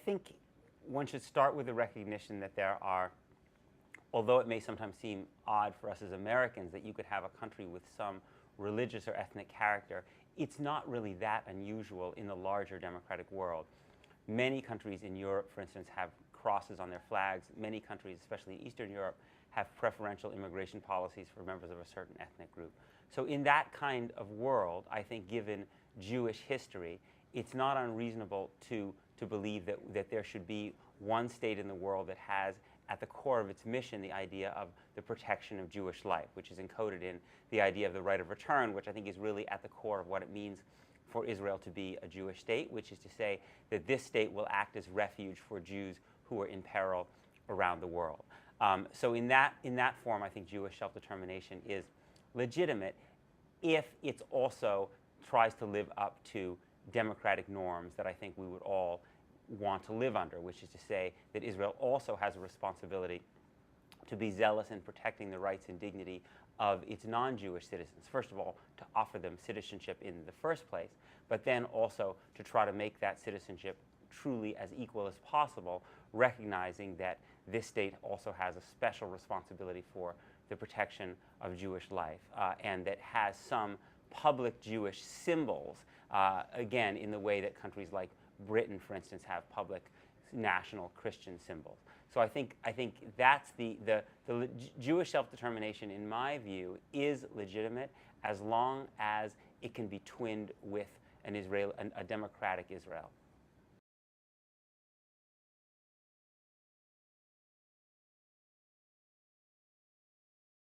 think one should start with the recognition that there are, although it may sometimes seem odd for us as Americans that you could have a country with some religious or ethnic character, it's not really that unusual in the larger democratic world. Many countries in Europe, for instance, have crosses on their flags. Many countries, especially in Eastern Europe, have preferential immigration policies for members of a certain ethnic group. So in that kind of world, I think given Jewish history, it's not unreasonable to believe that there should be one state in the world that has at the core of its mission the idea of the protection of Jewish life, which is encoded in the idea of the right of return, which I think is really at the core of what it means for Israel to be a Jewish state, which is to say that this state will act as refuge for Jews who are in peril around the world. So in that form, I think Jewish self-determination is legitimate if it also tries to live up to democratic norms that I think we would all want to live under, which is to say that Israel also has a responsibility to be zealous in protecting the rights and dignity of its non-Jewish citizens. First of all, to offer them citizenship in the first place, but then also to try to make that citizenship truly as equal as possible, recognizing that this state also has a special responsibility for the protection of Jewish life, and that has some public Jewish symbols, again, in the way that countries like Britain, for instance, have public national Christian symbols. So I think that's the Jewish self-determination, in my view, is legitimate as long as it can be twinned with a democratic Israel.